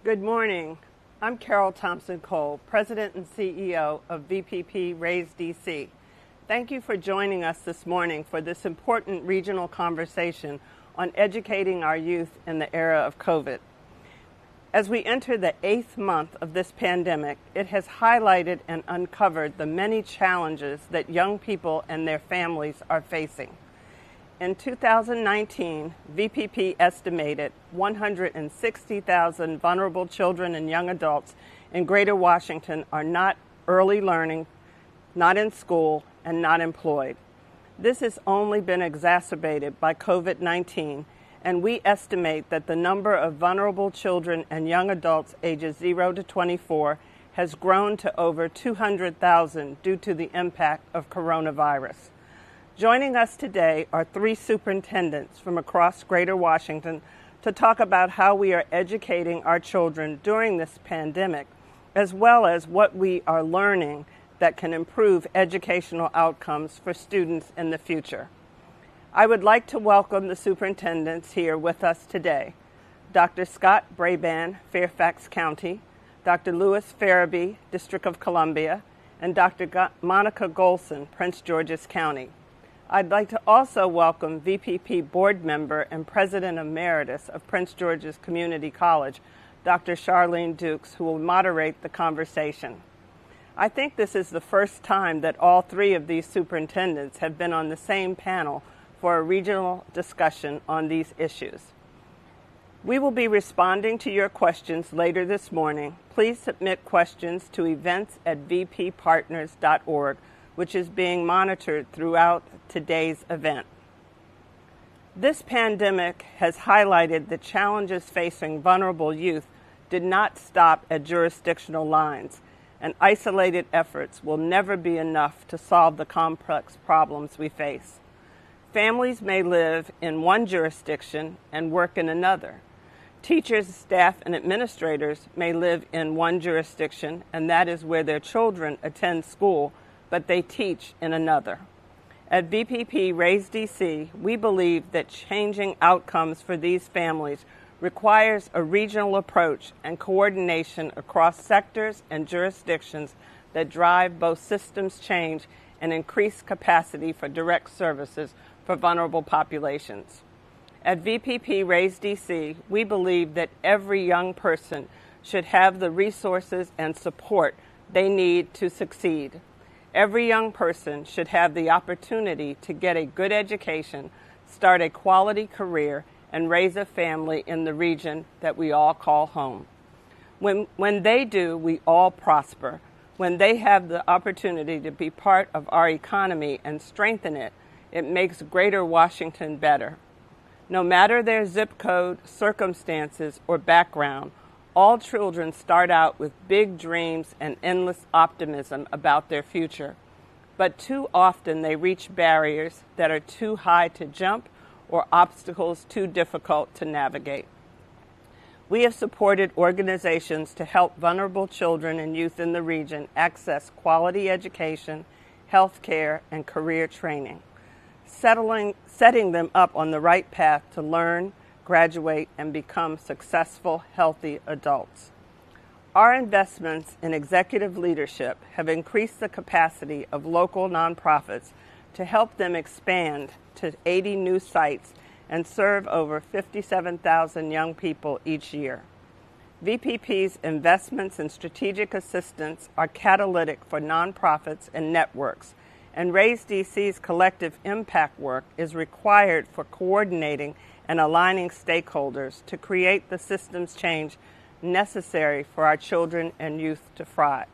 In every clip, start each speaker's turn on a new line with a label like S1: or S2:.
S1: Good morning. I'm Carol Thompson Cole, President and CEO of VPP Raise DC. Thank you for joining us this morning for this important regional conversation on educating our youth in the era of COVID. As we enter the 8th month of this pandemic, it has highlighted and uncovered the many challenges that young people and their families are facing. In 2019, VPP estimated 160,000 vulnerable children and young adults in Greater Washington are not early learning, not in school, and not employed. This has only been exacerbated by COVID-19, and we estimate that the number of vulnerable children and young adults ages 0 to 24 has grown to over 200,000 due to the impact of coronavirus. Joining us today are 3 superintendents from across Greater Washington to talk about how we are educating our children during this pandemic, as well as what we are learning that can improve educational outcomes for students in the future. I would like to welcome the superintendents here with us today: Dr. Scott Braban, Fairfax County, Dr. Louis Farabee, District of Columbia, and Dr. Monica Golson, Prince George's County. I'd like to also welcome VPP Board Member and President Emeritus of Prince George's Community College, Dr. Charlene Dukes, who will moderate the conversation. I think this is the first time that all 3 of these superintendents have been on the same panel for a regional discussion on these issues. We will be responding to your questions later this morning. Please submit questions to events@vppartners.org, which is being monitored throughout today's event. This pandemic has highlighted the challenges facing vulnerable youth did not stop at jurisdictional lines, and isolated efforts will never be enough to solve the complex problems we face. Families may live in one jurisdiction and work in another. Teachers, staff, and administrators may live in one jurisdiction, and that is where their children attend school, but they teach in another. At VPP Raise DC, we believe that changing outcomes for these families requires a regional approach and coordination across sectors and jurisdictions that drive both systems change and increase capacity for direct services for vulnerable populations. At VPP Raise DC, we believe that every young person should have the resources and support they need to succeed. Every young person should have the opportunity to get a good education, start a quality career, and raise a family in the region that we all call home. When they do, we all prosper. When they have the opportunity to be part of our economy and strengthen it, it makes Greater Washington better. No matter their zip code, circumstances, or background, all children start out with big dreams and endless optimism about their future. But too often they reach barriers that are too high to jump or obstacles too difficult to navigate. We have supported organizations to help vulnerable children and youth in the region access quality education, health care, and career training, setting them up on the right path to learn, graduate, and become successful, healthy adults. Our investments in executive leadership have increased the capacity of local nonprofits to help them expand to 80 new sites and serve over 57,000 young people each year. VPP's investments in strategic assistance are catalytic for nonprofits and networks, and Raise DC's collective impact work is required for coordinating and aligning stakeholders to create the systems change necessary for our children and youth to thrive.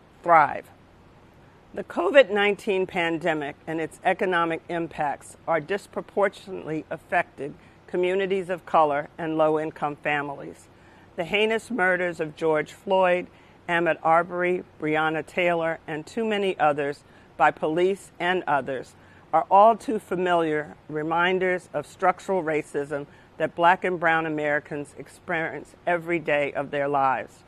S1: The COVID-19 pandemic and its economic impacts are disproportionately affected communities of color and low-income families. The heinous murders of George Floyd, Ahmaud Arbery, Breonna Taylor, and too many others by police and others are all too familiar reminders of structural racism that Black and brown Americans experience every day of their lives.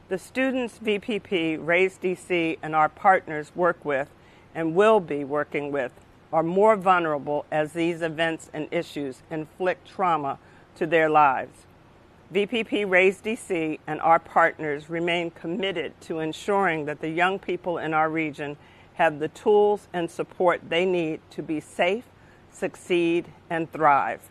S1: The students VPP, Raise DC, and our partners work with and will be working with are more vulnerable as these events and issues inflict trauma to their lives. VPP Raise DC and our partners remain committed to ensuring that the young people in our region have the tools and support they need to be safe, succeed, and thrive.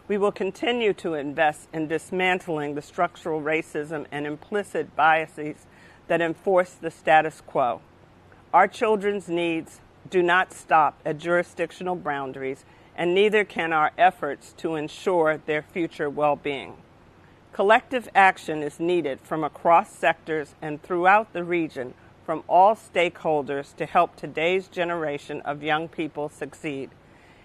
S1: We will continue to invest in dismantling the structural racism and implicit biases that enforce the status quo. Our children's needs do not stop at jurisdictional boundaries, and neither can our efforts to ensure their future well-being. Collective action is needed from across sectors and throughout the region from all stakeholders to help today's generation of young people succeed.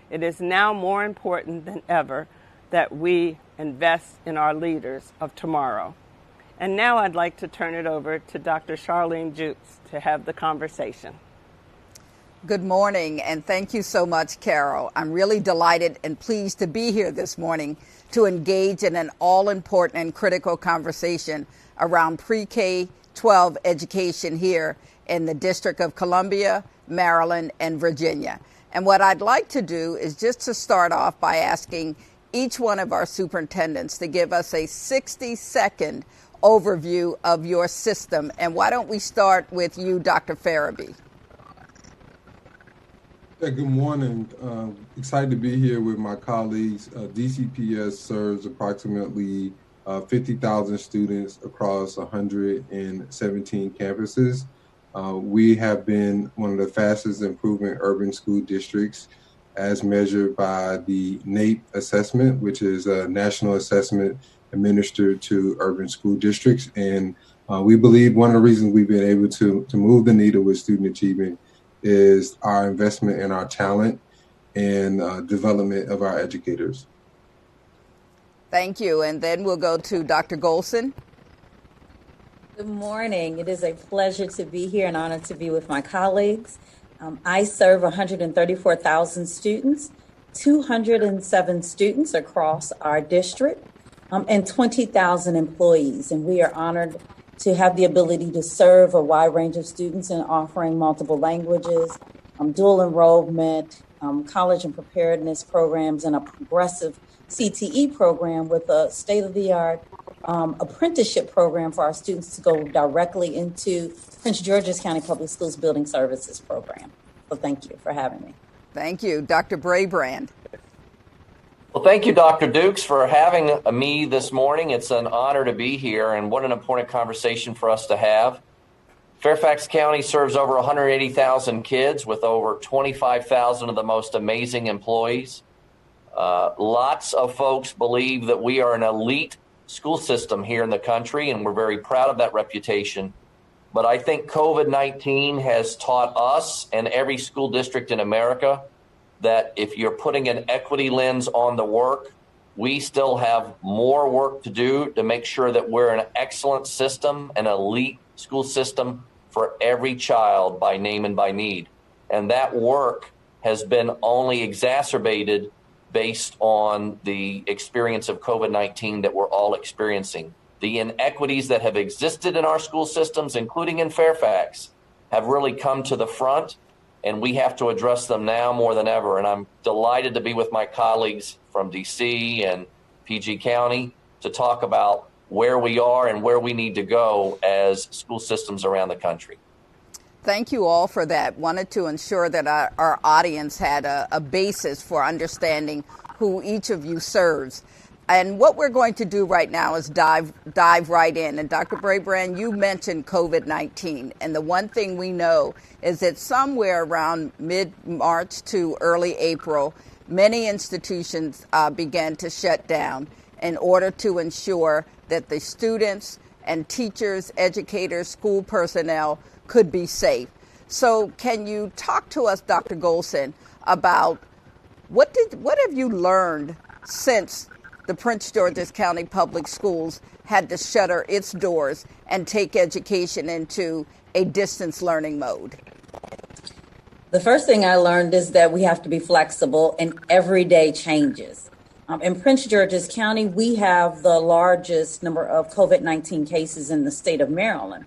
S1: It is now more important than ever that we invest in our leaders of tomorrow. And now I'd like to turn it over to Dr. Charlene Jukes to have the conversation.
S2: Good morning, and thank you so much, Carol. I'm really delighted and pleased to be here this morning to engage in an all-important and critical conversation around pre-K-12 education here in the District of Columbia, Maryland, and Virginia. And what I'd like to do is just to start off by asking each one of our superintendents to give us a 60-second overview of your system. And why don't we start with you, Dr. Farabee?
S3: Yeah, good morning. Excited to be here with my colleagues. DCPS serves approximately 50,000 students across 117 campuses. We have been one of the fastest improving urban school districts as measured by the NAEP assessment, which is a national assessment administered to urban school districts. And we believe one of the reasons we've been able to move the needle with student achievement is our investment in our talent and development of our educators.
S2: Thank you. And then we'll go to Dr. Golson.
S4: Good morning. It is a pleasure to be here and honored to be with my colleagues. I serve 134,000 students, 207 students across our district, and 20,000 employees. And we are honored to have the ability to serve a wide range of students in offering multiple languages, dual enrollment, college and preparedness programs, and a progressive CTE program with a state-of-the-art apprenticeship program for our students to go directly into Prince George's County Public Schools Building Services program. So thank you for having me.
S2: Thank you. Dr. Brabrand.
S5: Well, thank you, Dr. Dukes, for having me this morning. It's an honor to be here, and what an important conversation for us to have. Fairfax County serves over 180,000 kids with over 25,000 of the most amazing employees. Lots of folks believe that we are an elite school system here in the country, and we're very proud of that reputation. But I think COVID-19 has taught us and every school district in America that if you're putting an equity lens on the work, we still have more work to do to make sure that we're an excellent system, an elite school system for every child by name and by need. And that work has been only exacerbated based on the experience of COVID-19 that we're all experiencing. The inequities that have existed in our school systems, including in Fairfax, have really come to the front, and we have to address them now more than ever. And I'm delighted to be with my colleagues from DC and PG County to talk about where we are and where we need to go as school systems around the country.
S2: Thank you all for that. Wanted to ensure that our audience had a basis for understanding who each of you serves. And what we're going to do right now is dive right in. And Dr. Brabrand, you mentioned COVID-19. And the one thing we know is that somewhere around mid-March to early April, many institutions began to shut down in order to ensure that the students and teachers, educators, school personnel could be safe. So can you talk to us, Dr. Golson, about what have you learned since the Prince George's County Public Schools had to shutter its doors and take education into a distance learning mode?
S4: The first thing I learned is that we have to be flexible in everyday changes. In Prince George's County, we have the largest number of COVID-19 cases in the state of Maryland.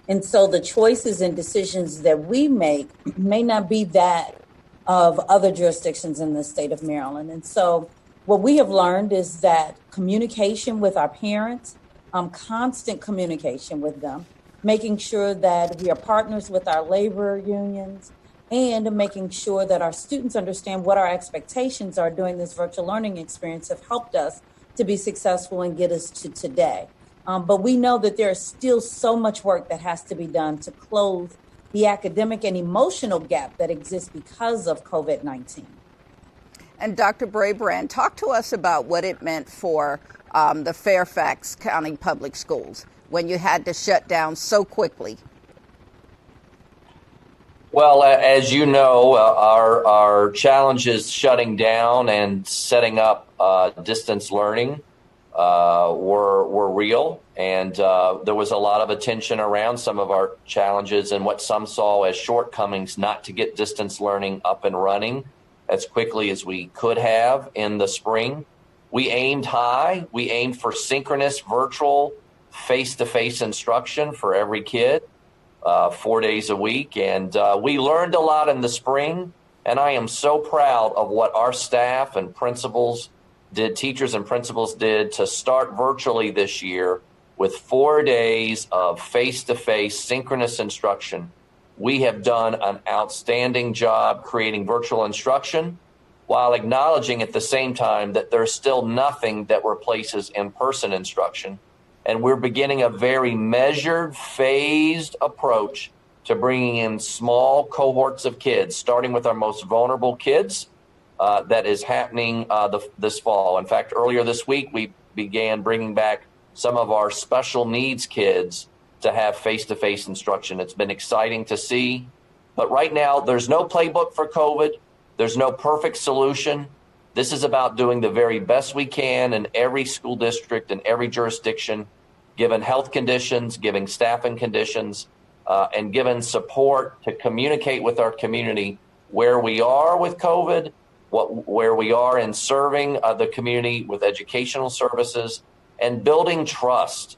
S4: And so the choices and decisions that we make may not be that of other jurisdictions in the state of Maryland. And so What we have learned is that communication with our parents, constant communication with them, making sure that we are partners with our labor unions, and making sure that our students understand what our expectations are during this virtual learning experience have helped us to be successful and get us to today. But we know that there is still so much work that has to be done to close the academic and emotional gap that exists because of COVID-19.
S2: And Dr. Brabrand, talk to us about what it meant for the Fairfax County Public Schools when you had to shut down so quickly.
S5: Well, as you know, our challenges shutting down and setting up distance learning were real, and there was a lot of attention around some of our challenges and what some saw as shortcomings not to get distance learning up and running as quickly as we could have in the spring. We aimed high. We aimed for synchronous virtual face-to-face instruction for every kid, 4 days a week. And we learned a lot in the spring. And I am so proud of what our staff and principals did, teachers and principals did to start virtually this year with 4 days of face-to-face synchronous instruction. We have done an outstanding job creating virtual instruction while acknowledging at the same time that there's still nothing that replaces in-person instruction. And we're beginning a very measured, phased approach to bringing in small cohorts of kids, starting with our most vulnerable kids. That is happening this fall. In fact, earlier this week, we began bringing back some of our special needs kids to have face-to-face instruction. It's been exciting to see. But right now, there's no playbook for COVID. There's no perfect solution. This is about doing the very best we can in every school district and every jurisdiction, given health conditions, given staffing conditions, and given support to communicate with our community where we are with COVID, where we are in serving the community with educational services, and building trust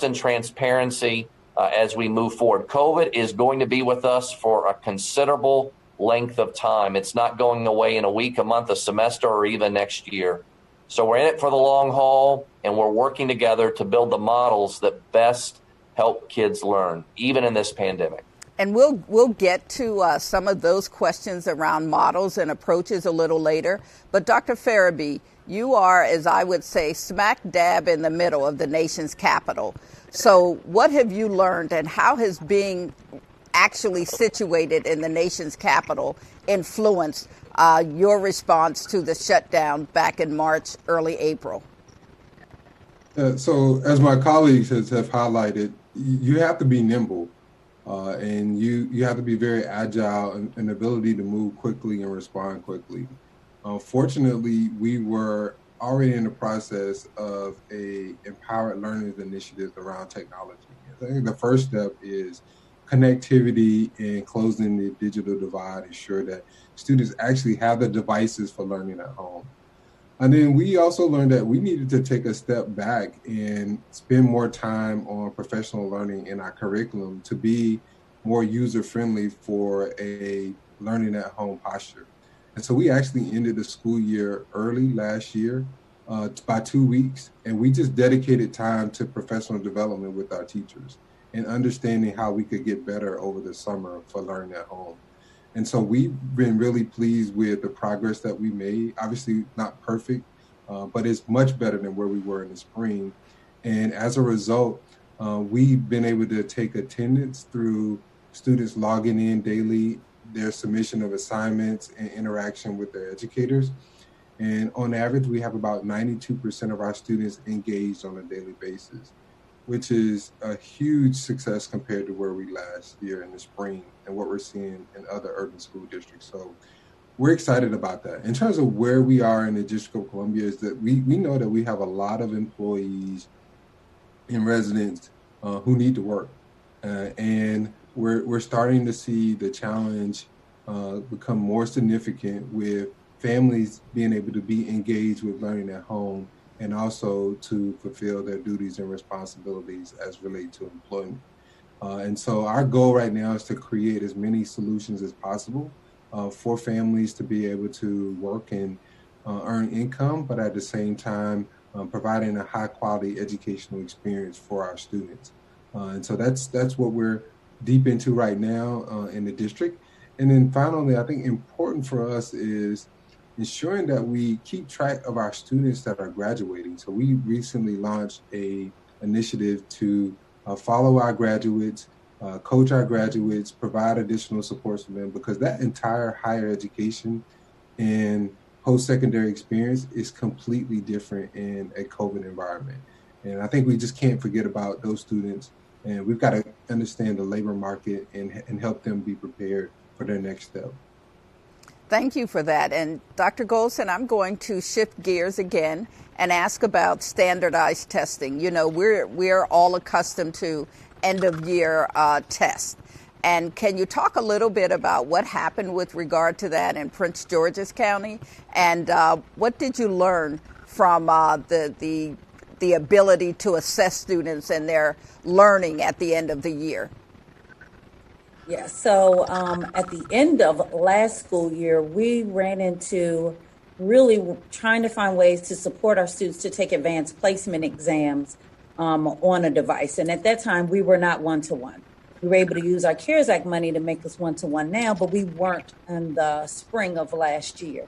S5: and transparency as we move forward. COVID is going to be with us for a considerable length of time. It's not going away in a week, a month, a semester, or even next year. So we're in it for the long haul, and we're working together to build the models that best help kids learn, even in this pandemic.
S2: And we'll get to some of those questions around models and approaches a little later. But Dr. Farabee, you are, as I would say, smack dab in the middle of the nation's capital. So what have you learned, and how has being actually situated in the nation's capital influenced your response to the shutdown back in March, early April?
S3: So as my colleagues have highlighted, you have to be nimble. And you have to be very agile and ability to move quickly and respond quickly. Fortunately, we were already in the process of a empowered learners initiative around technology. I think the first step is connectivity and closing the digital divide, ensure that students actually have the devices for learning at home. And then we also learned that we needed to take a step back and spend more time on professional learning in our curriculum to be more user-friendly for a learning at home posture. And so we actually ended the school year early last year by 2 weeks. And we just dedicated time to professional development with our teachers and understanding how we could get better over the summer for learning at home. And so we've been really pleased with the progress that we made. Obviously not perfect, but it's much better than where we were in the spring. And as a result, we've been able to take attendance through students logging in daily, their submission of assignments and interaction with their educators. And on average, we have about 92% of our students engaged on a daily basis, which is a huge success compared to where we last year in the spring and what we're seeing in other urban school districts. So we're excited about that. In terms of where we are in the District of Columbia, is that we know that we have a lot of employees and residents who need to work. And we're starting to see the challenge become more significant with families being able to be engaged with learning at home and also to fulfill their duties and responsibilities as relate to employment. And so our goal right now is to create as many solutions as possible for families to be able to work and earn income, but at the same time, providing a high quality educational experience for our students. And so that's what we're deep into right now in the district. And then finally, I think important for us is ensuring that we keep track of our students that are graduating. So we recently launched a initiative to follow our graduates, coach our graduates, provide additional supports for them, because that entire higher education and post-secondary experience is completely different in a COVID environment. And I think we just can't forget about those students, and we've got to understand the labor market and help them be prepared for their next step.
S2: Thank you for that. And Dr. Golson, I'm going to shift gears again and ask about standardized testing. You know, we're all accustomed to end of year tests. And can you talk a little bit about what happened with regard to that in Prince George's County? And what did you learn from the ability to assess students and their learning at the end of the year?
S4: Yeah, so at the end of last school year, we ran into really trying to find ways to support our students to take advanced placement exams on a device. And at that time, we were not one-to-one. We were able to use our CARES Act money to make us one-to-one now, but we weren't in the spring of last year.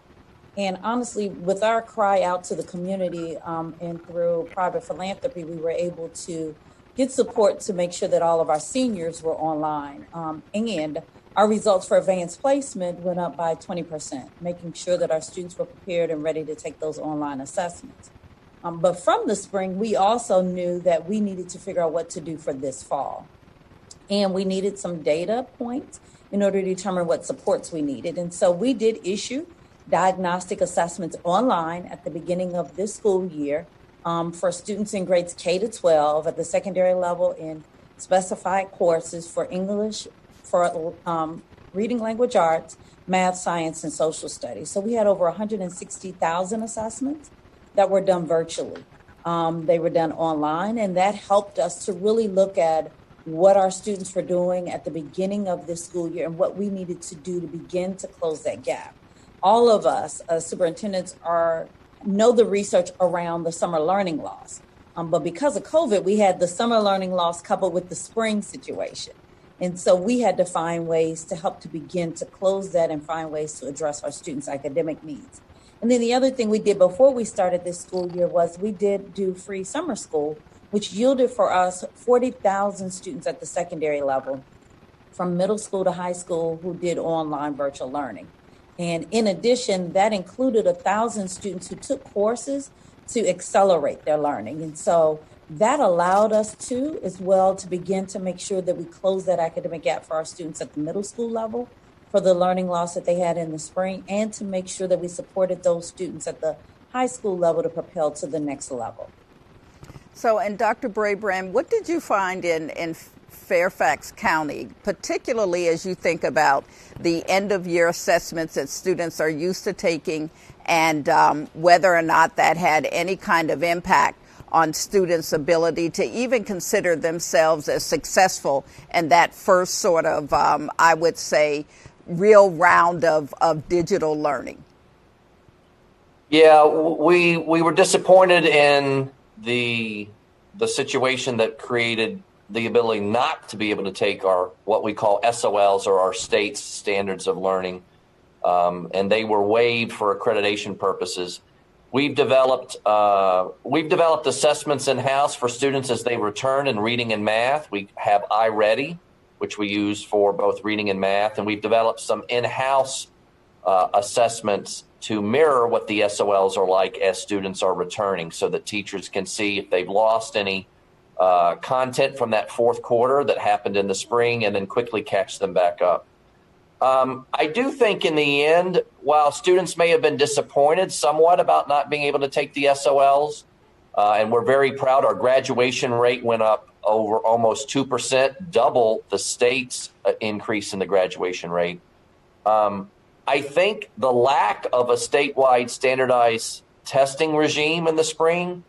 S4: And honestly, with our cry out to the community and through private philanthropy, we were able to get support to make sure that all of our seniors were online. And our results for advanced placement went up by 20%, making sure that our students were prepared and ready to take those online assessments. But from the spring, we also knew that we needed to figure out what to do for this fall. And we needed some data points in order to determine what supports we needed. And so we did issue diagnostic assessments online at the beginning of this school year for students in grades K to 12 at the secondary level in specified courses for English, for reading language arts, math, science, and social studies. So we had over 160,000 assessments that were done virtually. They were done online, and that helped us to really look at what our students were doing at the beginning of this school year and what we needed to do to begin to close that gap. All of us as superintendents know the research around the summer learning loss. But because of COVID, we had the summer learning loss coupled with the spring situation. And so we had to find ways to help to begin to close that and find ways to address our students' academic needs. And then the other thing we did before we started this school year was we did do free summer school, which yielded for us 40,000 students at the secondary level from middle school to high school who did online virtual learning. And in addition, that included 1,000 students who took courses to accelerate their learning. And so that allowed us to, as well, to begin to make sure that we close that academic gap for our students at the middle school level for the learning loss that they had in the spring, and to make sure that we supported those students at the high school level to propel to the next level.
S2: So, and Dr. Brabrand, what did you find in Fairfax County, particularly as you think about the end of year assessments that students are used to taking, and whether or not that had any kind of impact on students' ability to even consider themselves as successful in that first sort of, I would say, real round of digital learning?
S5: Yeah, we were disappointed in the situation that created the ability not to be able to take our what we call SOLs, or our state's standards of learning, and they were waived for accreditation purposes. We've developed assessments in-house for students as they return in reading and math. We have iReady, which we use for both reading and math, and we've developed some in-house assessments to mirror what the SOLs are like as students are returning, so that teachers can see if they've lost any content from that fourth quarter that happened in the spring, and then quickly catch them back up. I do think in the end, while students may have been disappointed somewhat about not being able to take the SOLs, and we're very proud, our graduation rate went up over almost 2%, double the state's increase in the graduation rate. I think the lack of a statewide standardized testing regime in the spring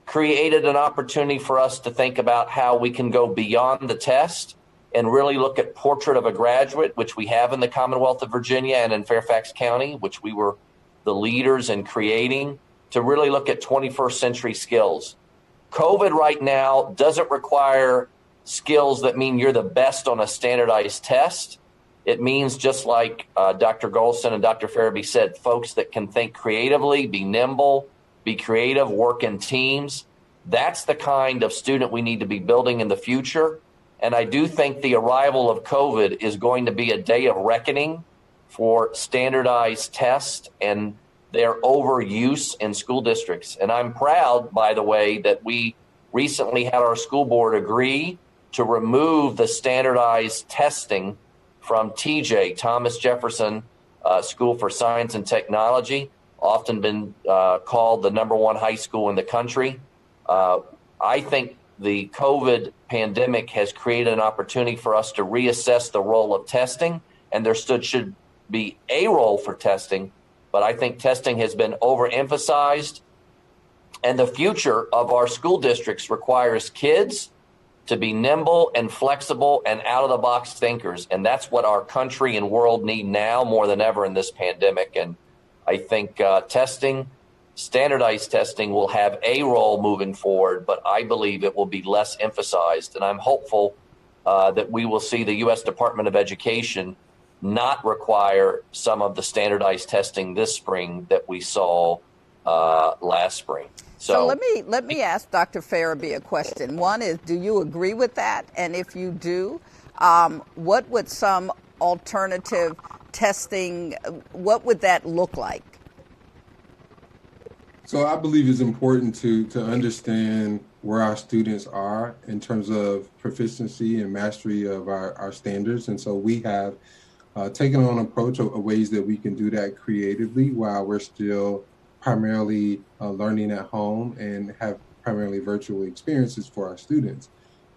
S5: created an opportunity for us to think about how we can go beyond the test and really look at portrait of a graduate, which we have in the Commonwealth of Virginia and in Fairfax County, which we were the leaders in creating to really look at 21st century skills. COVID right now doesn't require skills that mean you're the best on a standardized test. It means, just like Dr. Golson and Dr. Farabee said, folks that can think creatively, be nimble, be creative, work in teams. That's the kind of student we need to be building in the future. And I do think the arrival of COVID is going to be a day of reckoning for standardized tests and their overuse in school districts. And I'm proud, by the way, that we recently had our school board agree to remove the standardized testing from TJ, Thomas Jefferson School for Science and Technology, often been called the #1 high school in the country. I think the COVID pandemic has created an opportunity for us to reassess the role of testing, and there should be a role for testing, but I think testing has been overemphasized, and the future of our school districts requires kids to be nimble and flexible and out-of-the-box thinkers, and that's what our country and world need now more than ever in this pandemic. And I think testing, standardized testing, will have a role moving forward, but I believe it will be less emphasized. And I'm hopeful that we will see the U.S. Department of Education not require some of the standardized testing this spring that we saw last spring.
S2: So let me ask Dr. Farabee a question. One is, do you agree with that? And if you do, what would some alternative testing, what would that look like?
S3: So I believe it's important to understand where our students are in terms of proficiency and mastery of our standards. And so we have taken on an approach of ways that we can do that creatively while we're still primarily learning at home and have primarily virtual experiences for our students.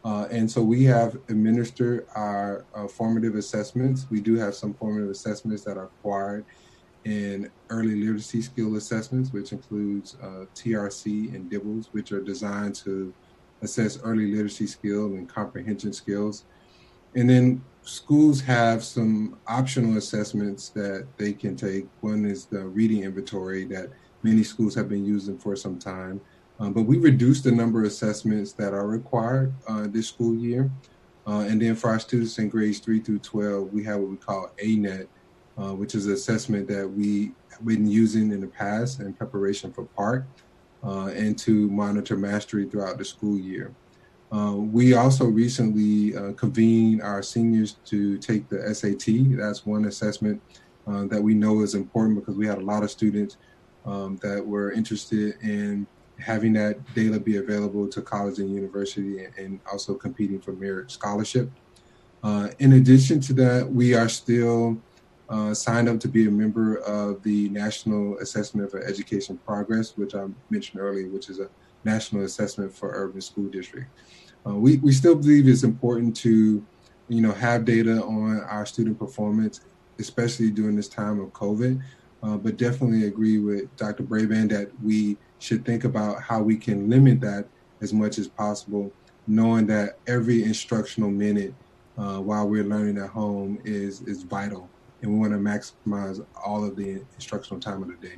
S3: And so we have administered our formative assessments. We do have some formative assessments that are required in early literacy skill assessments, which includes TRC and DIBELS, which are designed to assess early literacy skills and comprehension skills. And then schools have some optional assessments that they can take. One is the reading inventory that many schools have been using for some time. But we reduced the number of assessments that are required this school year. And then for our students in grades 3 through 12, we have what we call ANET, which is an assessment that we have been using in the past in preparation for PARCC and to monitor mastery throughout the school year. We also recently convened our seniors to take the SAT. That's one assessment that we know is important because we had a lot of students that were interested in having that data be available to college and university and also competing for merit scholarship. In addition to that, we are still signed up to be a member of the National Assessment for Education Progress, which I mentioned earlier, which is a national assessment for urban school districts. We still believe it's important to, have data on our student performance, especially during this time of COVID, but definitely agree with Dr. Braband that we should think about how we can limit that as much as possible, knowing that every instructional minute while we're learning at home is vital. And we want to maximize all of the instructional time of the day.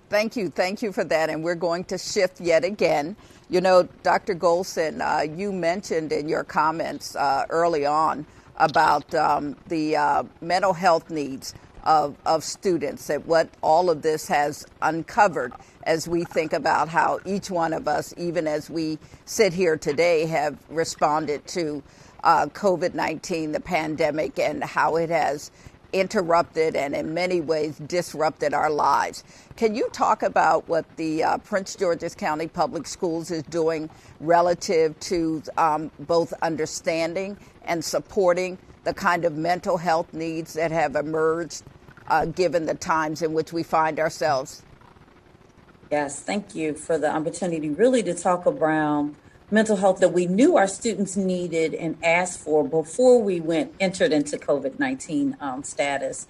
S2: Thank you for that. And we're going to shift yet again. Dr. Golson, you mentioned in your comments early on about the mental health needs of students, and what all of this has uncovered as we think about how each one of us, even as we sit here today, have responded to COVID-19, the pandemic, and how it has interrupted and in many ways disrupted our lives. Can you talk about what the Prince George's County Public Schools is doing relative to both understanding and supporting the kind of mental health needs that have emerged given the times in which we find ourselves?
S4: Yes, thank you for the opportunity really to talk around mental health that we knew our students needed and asked for before we entered into COVID-19 status.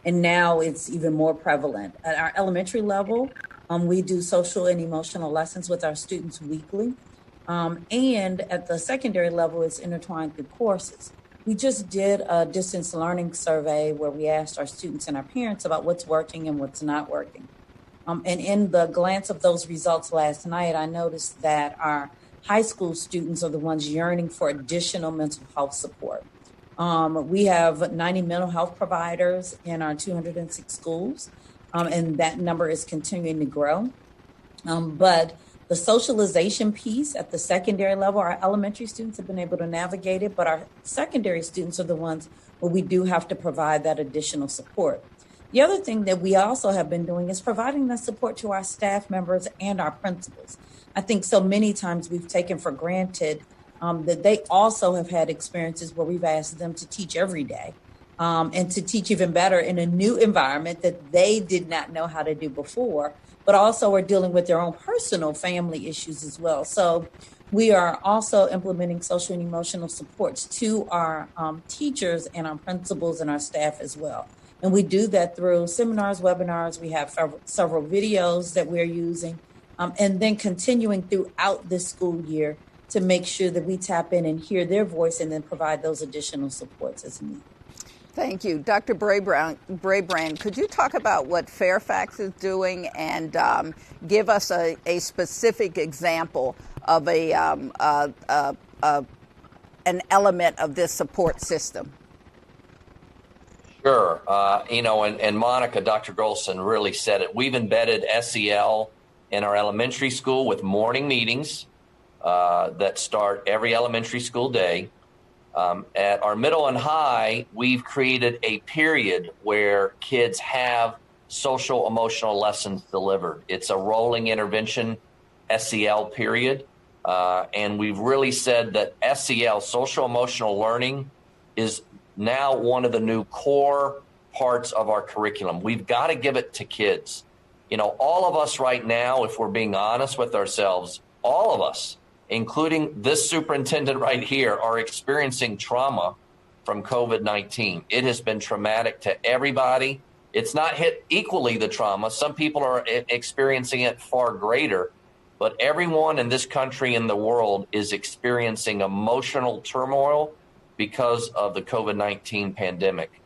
S4: And now it's even more prevalent. At our elementary level, we do social and emotional lessons with our students weekly. And at the secondary level, it's intertwined through courses. We just did a distance learning survey where we asked our students and our parents about what's working and what's not working. And in the glance of those results last night, I noticed that our high school students are the ones yearning for additional mental health support. We have 90 mental health providers in our 206 schools, and that number is continuing to grow. But the socialization piece at the secondary level, our elementary students have been able to navigate it, but our secondary students are the ones where we do have to provide that additional support. The other thing that we also have been doing is providing that support to our staff members and our principals. I think so many times we've taken for granted that they also have had experiences where we've asked them to teach every day and to teach even better in a new environment that they did not know how to do before, but also are dealing with their own personal family issues as well. So we are also implementing social and emotional supports to our teachers and our principals and our staff as well. And we do that through seminars, webinars. We have several videos that we're using, and then continuing throughout this school year to make sure that we tap in and hear their voice and then provide those additional supports as needed.
S2: Thank you. Dr. Brabrand, could you talk about what Fairfax is doing and give us a specific example of an element of this support system?
S5: Sure. And Monica, Dr. Golson really said it. We've embedded SEL in our elementary school with morning meetings that start every elementary school day. At our middle and high, we've created a period where kids have social emotional lessons delivered. It's a rolling intervention SEL period. And we've really said that SEL, social emotional learning, is now one of the new core parts of our curriculum. We've got to give it to kids. All of us right now, if we're being honest with ourselves, all of us, including this superintendent right here, are experiencing trauma from COVID-19. It has been traumatic to everybody. It's not hit equally, the trauma. Some people are experiencing it far greater, but everyone in this country and the world is experiencing emotional turmoil because of the COVID-19 pandemic.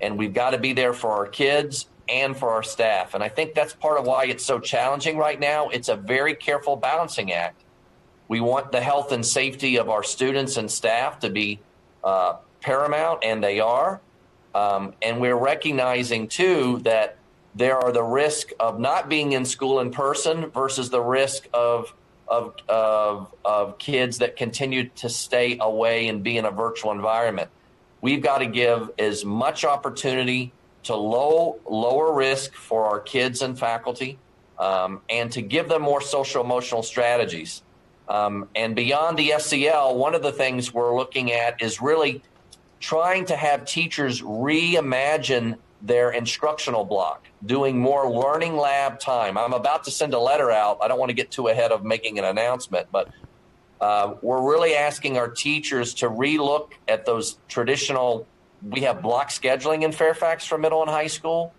S5: And we've got to be there for our kids and for our staff. And I think that's part of why it's so challenging right now. It's a very careful balancing act. We want the health and safety of our students and staff to be paramount, and they are. And we're recognizing, too, that there are the risk of not being in school in person versus the risk of kids that continue to stay away and be in a virtual environment. We've got to give as much opportunity to lower risk for our kids and faculty, and to give them more social emotional strategies. And beyond the SEL, one of the things we're looking at is really trying to have teachers reimagine their instructional block, doing more learning lab time. I'm about to send a letter out. I don't want to get too ahead of making an announcement, but we're really asking our teachers to relook at those traditional, we have block scheduling in Fairfax for middle and high school.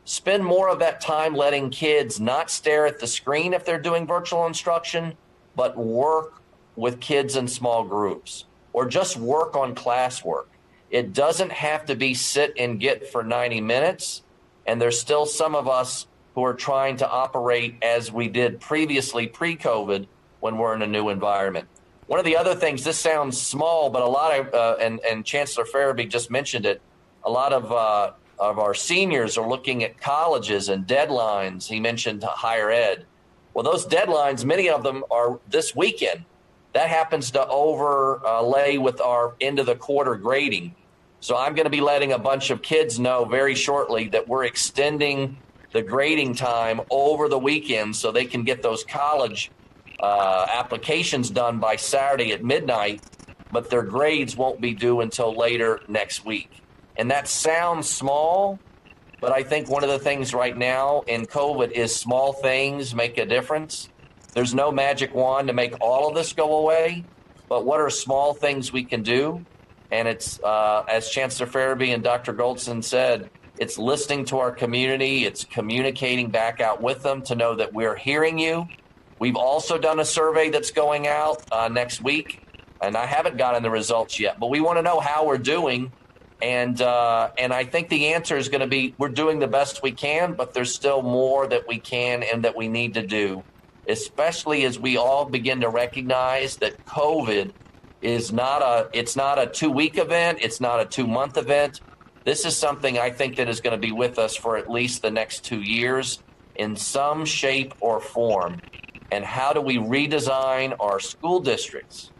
S5: Spend more of that time letting kids not stare at the screen if they're doing virtual instruction, but work with kids in small groups or just work on classwork. It doesn't have to be sit and get for 90 minutes. And there's still some of us who are trying to operate as we did previously pre-COVID when we're in a new environment. One of the other things, this sounds small, but a lot of, and Chancellor Farabee just mentioned it, a lot of our seniors are looking at colleges and deadlines. He mentioned higher ed. Well, those deadlines, many of them are this weekend. That happens to overlay with our end of the quarter grading. So I'm going to be letting a bunch of kids know very shortly that we're extending the grading time over the weekend so they can get those college applications done by Saturday at midnight, but their grades won't be due until later next week. And that sounds small, but I think one of the things right now in COVID is small things make a difference. There's no magic wand to make all of this go away, but what are small things we can do? And it's, as Chancellor Farabee and Dr. Goldson said, it's listening to our community. It's communicating back out with them to know that we're hearing you. We've also done a survey that's going out next week and I haven't gotten the results yet, but we want to know how we're doing. And I think the answer is going to be we're doing the best we can, but there's still more that we can and that we need to do, especially as we all begin to recognize that COVID is not a 2-week event. It's not a 2-month event. This is something I think that is going to be with us for at least the next 2 years in some shape or form. And how do we redesign our school districts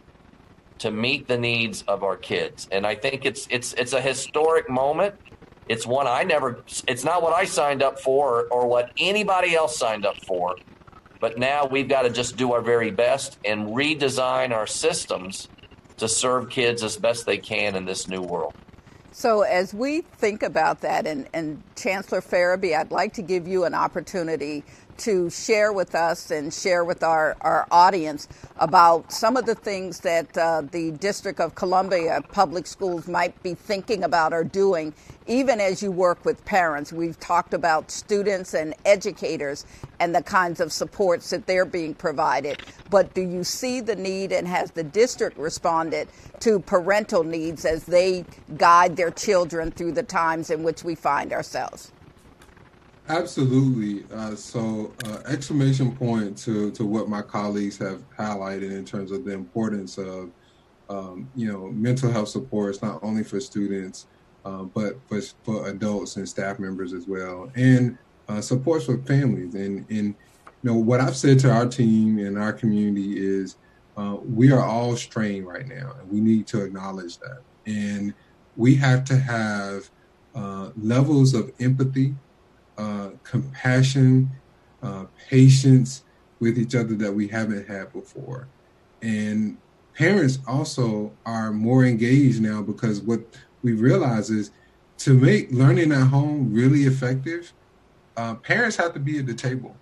S5: to meet the needs of our kids? And I think it's a historic moment. It's one it's not what I signed up for or what anybody else signed up for. But now we've got to just do our very best and redesign our systems to serve kids as best they can in this new world.
S2: So as we think about that, and Chancellor Farabee, I'd like to give you an opportunity to share with us and share with our audience about some of the things that the District of Columbia Public Schools might be thinking about or doing, even as you work with parents. We've talked about students and educators and the kinds of supports that they're being provided. But do you see the need, and has the district responded to parental needs as they guide their children through the times in which we find ourselves?
S3: Absolutely. Exclamation point to what my colleagues have highlighted in terms of the importance of, mental health supports, not only for students, but for adults and staff members as well, and supports for families. And what I've said to our team and our community is we are all strained right now, and we need to acknowledge that. And we have to have levels of empathy, compassion, patience with each other that we haven't had before. And parents also are more engaged now, because what we realize is to make learning at home really effective, parents have to be at the table.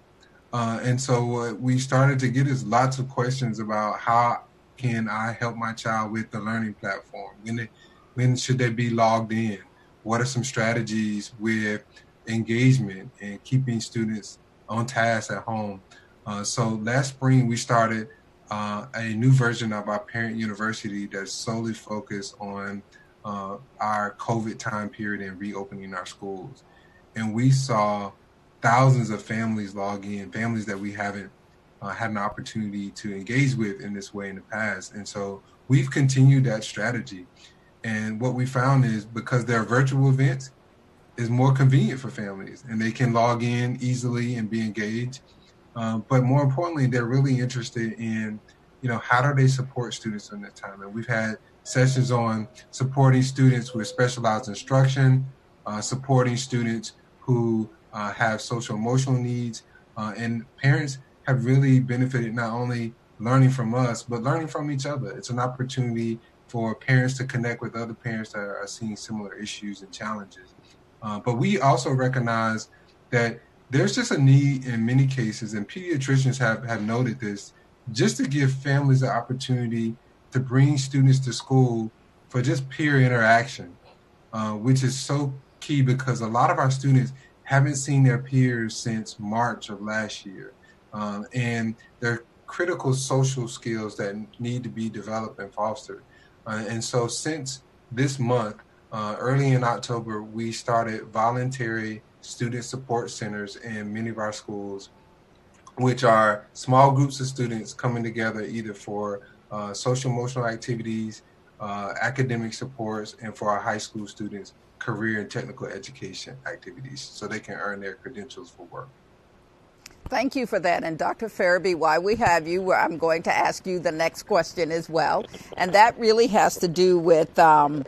S3: And so what we started to get is lots of questions about how can I help my child with the learning platform? When should they be logged in? What are some strategies with engagement and keeping students on task at home? So last spring, we started a new version of our Parent University that's solely focused on our COVID time period and reopening our schools. And we saw thousands of families log in, families that we haven't had an opportunity to engage with in this way in the past. And so we've continued that strategy. And what we found is, because they're virtual events, is more convenient for families, and they can log in easily and be engaged. But more importantly, they're really interested in, how do they support students in that time? And we've had sessions on supporting students with specialized instruction, supporting students who have social emotional needs, and parents have really benefited not only learning from us, but learning from each other. It's an opportunity for parents to connect with other parents that are seeing similar issues and challenges. But we also recognize that there's just a need in many cases, and pediatricians have noted this, just to give families the opportunity to bring students to school for just peer interaction, which is so key, because a lot of our students haven't seen their peers since March of last year. And they're critical social skills that need to be developed and fostered. And so since this month, early in October, we started voluntary student support centers in many of our schools, which are small groups of students coming together either for social emotional activities, academic supports, and for our high school students, career and technical education activities, so they can earn their credentials for work.
S2: Thank you for that. And Dr. Farabee, while we have you, I'm going to ask you the next question as well. And that really has to do with how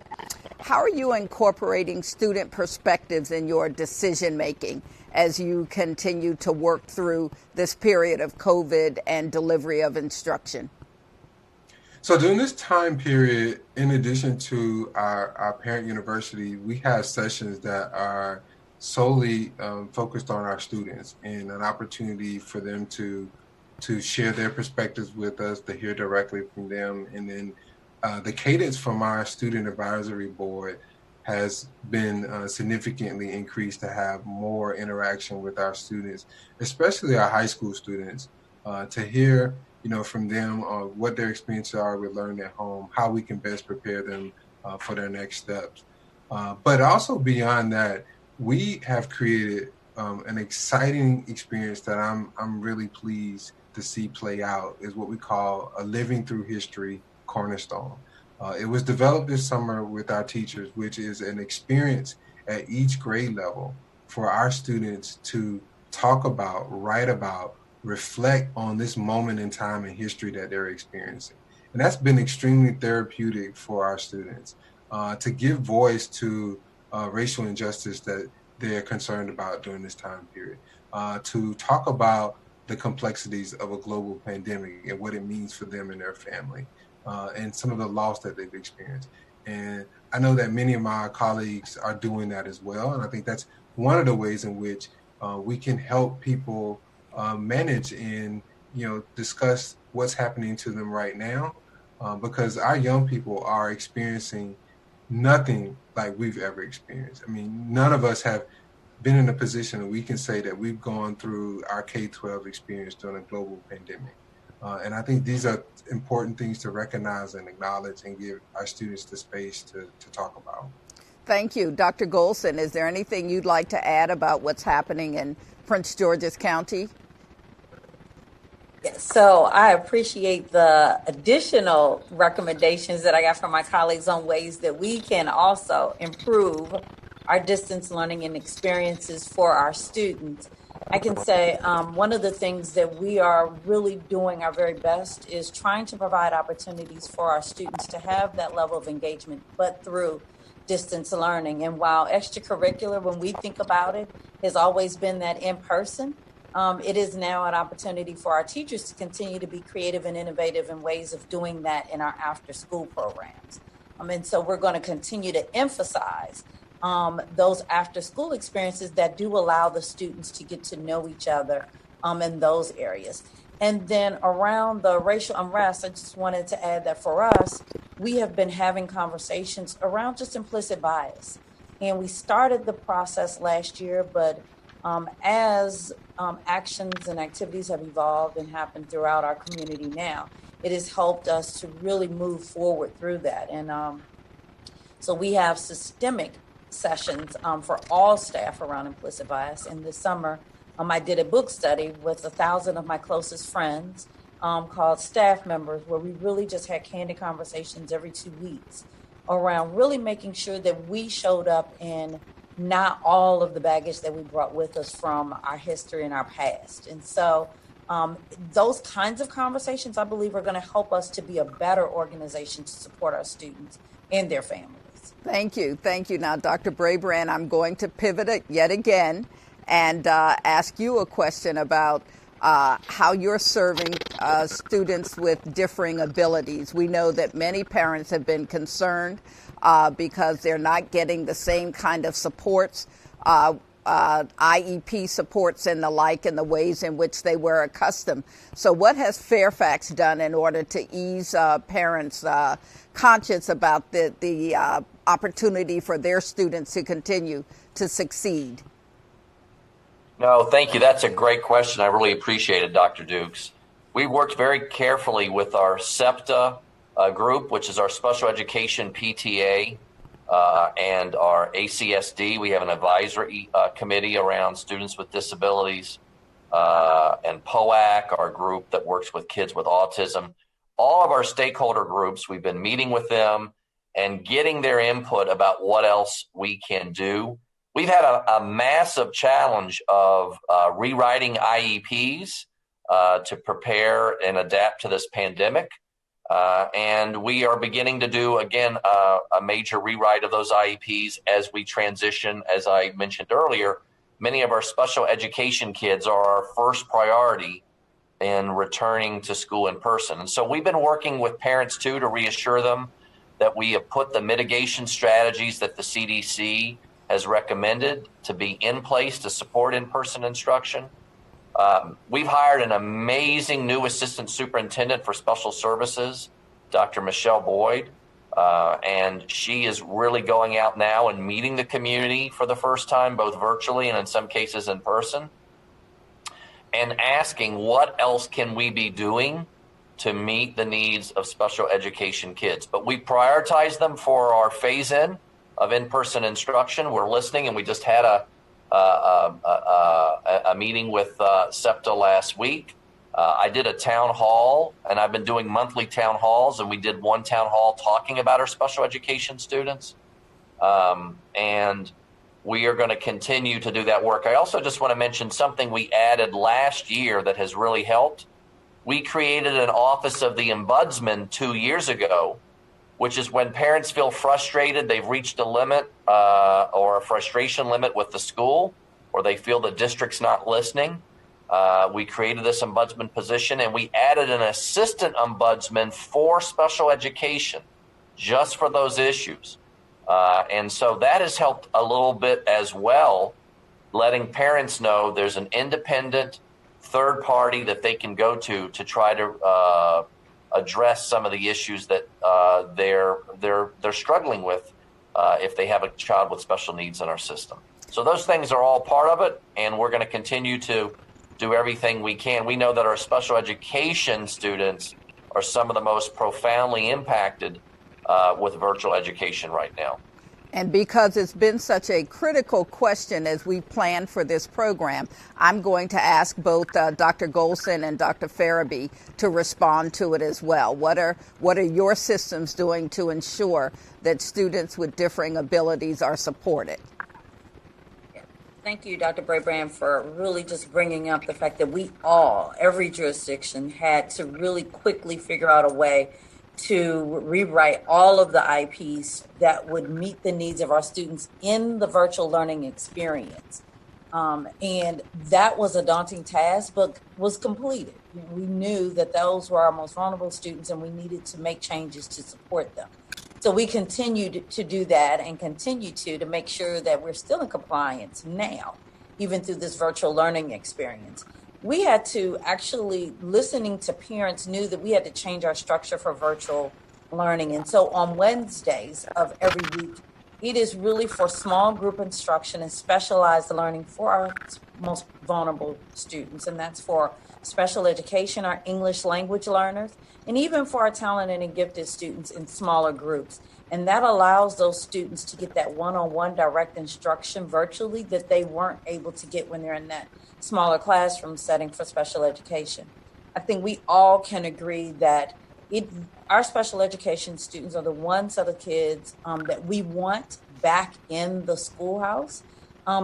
S2: are you incorporating student perspectives in your decision making as you continue to work through this period of COVID and delivery of instruction?
S3: So during this time period, in addition to our Parent University, we have sessions that are solely focused on our students, and an opportunity for them to share their perspectives with us, to hear directly from them. And then the cadence from our Student Advisory Board has been significantly increased to have more interaction with our students, especially our high school students, to hear from them on what their experiences are with learning at home, how we can best prepare them for their next steps. But also beyond that, we have created an exciting experience that I'm really pleased to see play out is what we call a Living Through History Cornerstone. It was developed this summer with our teachers, which is an experience at each grade level for our students to talk about, write about, reflect on this moment in time in history that they're experiencing. And that's been extremely therapeutic for our students to give voice to racial injustice that they're concerned about during this time period, to talk about the complexities of a global pandemic and what it means for them and their family, and some of the loss that they've experienced. And I know that many of my colleagues are doing that as well. And I think that's one of the ways in which we can help people manage and, discuss what's happening to them right now, because our young people are experiencing nothing like we've ever experienced. I mean, none of us have been in a position that we can say that we've gone through our K-12 experience during a global pandemic. And I think these are important things to recognize and acknowledge and give our students the space to talk about.
S2: Thank you. Dr. Golson, is there anything you'd like to add about what's happening in Prince George's County?
S4: So I appreciate the additional recommendations that I got from my colleagues on ways that we can also improve our distance learning and experiences for our students. I can say one of the things that we are really doing our very best is trying to provide opportunities for our students to have that level of engagement, but through distance learning. And while extracurricular, when we think about it, has always been that in person, it is now an opportunity for our teachers to continue to be creative and innovative in ways of doing that in our after school programs. And so we're going to continue to emphasize those after school experiences that do allow the students to get to know each other in those areas. And then around the racial unrest, I just wanted to add that for us, we have been having conversations around just implicit bias. And we started the process last year, but as actions and activities have evolved and happened throughout our community now, it has helped us to really move forward through that. And so we have systemic sessions for all staff around implicit bias. And this summer, I did a book study with 1,000 of my closest friends called Staff Members, where we really just had candid conversations every 2 weeks around really making sure that we showed up in not all of the baggage that we brought with us from our history and our past. And so those kinds of conversations, I believe, are going to help us to be a better organization to support our students and their families.
S2: Thank you. Thank you. Now, Dr. Brabrand, I'm going to pivot it yet again and ask you a question about how you're serving students with differing abilities. We know that many parents have been concerned because they're not getting the same kind of supports, IEP supports and the like, in the ways in which they were accustomed. So what has Fairfax done in order to ease parents' conscience about the opportunity for their students to continue to succeed?
S5: No, thank you. That's a great question. I really appreciate it, Dr. Dukes. We worked very carefully with our SEPTA group, which is our special education PTA, and our ACSD. We have an advisory committee around students with disabilities, and POAC, our group that works with kids with autism. All of our stakeholder groups, we've been meeting with them and getting their input about what else we can do. We've had a massive challenge of rewriting IEPs to prepare and adapt to this pandemic. And we are beginning to do, again, a major rewrite of those IEPs as we transition. As I mentioned earlier, many of our special education kids are our first priority in returning to school in person. And so we've been working with parents, too, to reassure them that we have put the mitigation strategies that the CDC has recommended to be in place to support in-person instruction. We've hired an amazing new assistant superintendent for special services, Dr. Michelle Boyd, and she is really going out now and meeting the community for the first time, both virtually and in some cases in person, and asking what else can we be doing to meet the needs of special education kids. But we prioritize them for our phase-in of in-person instruction. We're listening, and we just had a meeting with SEPTA last week. I did a town hall, and I've been doing monthly town halls, and we did one town hall talking about our special education students. And we are going to continue to do that work. I also just want to mention something we added last year that has really helped. We created an Office of the Ombudsman 2 years ago, which is when parents feel frustrated, they've reached a limit or a frustration limit with the school, or they feel the district's not listening. We created this ombudsman position, and we added an assistant ombudsman for special education just for those issues. And so that has helped a little bit as well, letting parents know there's an independent third party that they can go to try to address some of the issues that they're struggling with if they have a child with special needs in our system. So those things are all part of it, and we're going to continue to do everything we can. We know that our special education students are some of the most profoundly impacted with virtual education right now.
S2: And because it's been such a critical question as we plan for this program, I'm going to ask both Dr. Golson and Dr. Farabee to respond to it as well. What are your systems doing to ensure that students with differing abilities are supported?
S4: Thank you, Dr. Brabrand, for really just bringing up the fact that every jurisdiction had to really quickly figure out a way to rewrite all of the IEPs that would meet the needs of our students in the virtual learning experience. And that was a daunting task, but was completed. We knew that those were our most vulnerable students, and we needed to make changes to support them. So we continued to do that and continue to make sure that we're still in compliance now, even through this virtual learning experience. We had to actually, listening to parents, knew that we had to change our structure for virtual learning. And so on Wednesdays of every week, it is really for small group instruction and specialized learning for our most vulnerable students. And that's for special education, our English language learners, and even for our talented and gifted students in smaller groups. And that allows those students to get that one-on-one direct instruction virtually that they weren't able to get when they're in that smaller classroom setting for special education. I think we all can agree that our special education students are the one set of kids that we want back in the schoolhouse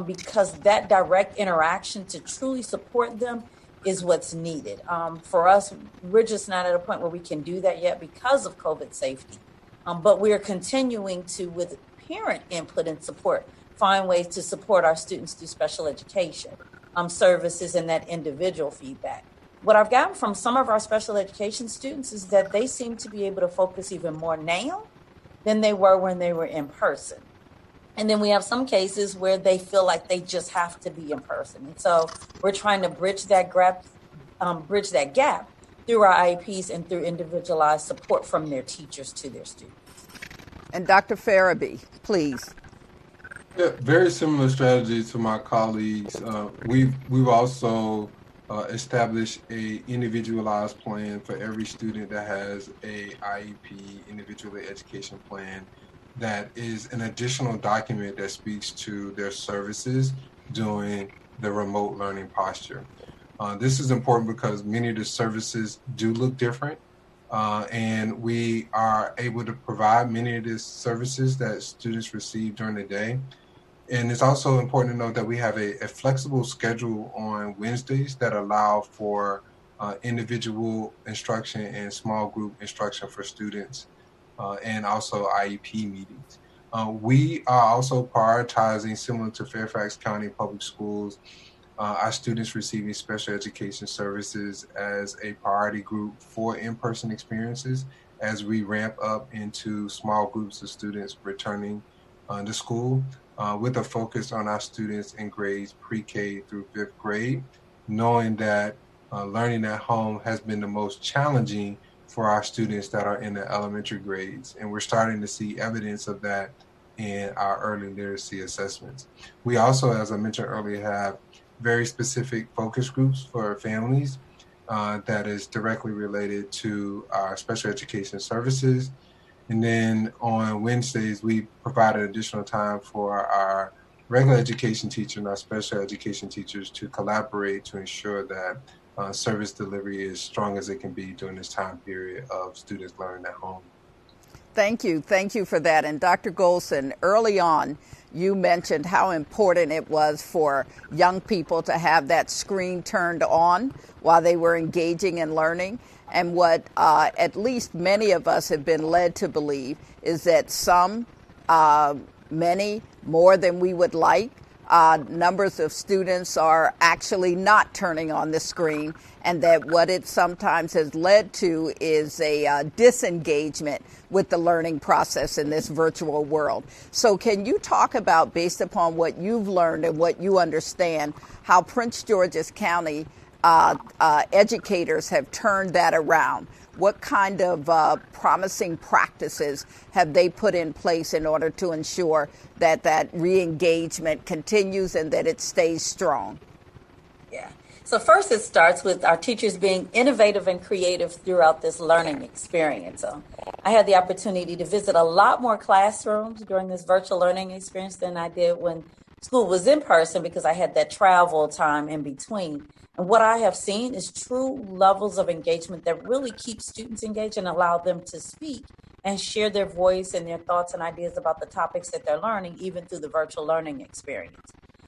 S4: because that direct interaction to truly support them is what's needed. For us, we're just not at a point where we can do that yet because of COVID safety. But we're continuing to, with parent input and support, find ways to support our students through special education services and that individual feedback. What I've gotten from some of our special education students is that they seem to be able to focus even more now than they were when they were in person. And then we have some cases where they feel like they just have to be in person. And so we're trying to bridge that gap through our IEPs and through individualized support from their teachers to their students.
S2: And Dr. Farabee, please.
S3: Yeah, very similar strategy to my colleagues. We've also established a individualized plan for every student that has a IEP, individual education plan, that is an additional document that speaks to their services during the remote learning posture. This is important because many of the services do look different, and we are able to provide many of the services that students receive during the day. And it's also important to note that we have a flexible schedule on Wednesdays that allow for individual instruction and small group instruction for students, and also IEP meetings. We are also prioritizing, similar to Fairfax County Public Schools, our students receiving special education services as a priority group for in-person experiences as we ramp up into small groups of students returning to school, with a focus on our students in grades pre-K through 5th grade, knowing that learning at home has been the most challenging for our students that are in the elementary grades. And we're starting to see evidence of that in our early literacy assessments. We also, as I mentioned earlier, have very specific focus groups for families that is directly related to our special education services. And then on Wednesdays, we provide additional time for our regular education teacher and our special education teachers to collaborate to ensure that service delivery is strong as it can be during this time period of students learning at home.
S2: Thank you. Thank you for that. And Dr. Golson, early on, you mentioned how important it was for young people to have that screen turned on while they were engaging in learning. And what at least many of us have been led to believe is that some, many, more than we would like, numbers of students are actually not turning on the screen, and that what it sometimes has led to is a disengagement with the learning process in this virtual world. So can you talk about, based upon what you've learned and what you understand, how Prince George's County educators have turned that around? What kind of promising practices have they put in place in order to ensure that that re-engagement continues and that it stays strong?
S4: Yeah. So first it starts with our teachers being innovative and creative throughout this learning experience. So I had the opportunity to visit a lot more classrooms during this virtual learning experience than I did when school was in person, because I had that travel time in between. And what I have seen is true levels of engagement that really keep students engaged and allow them to speak and share their voice and their thoughts and ideas about the topics that they're learning, even through the virtual learning experience.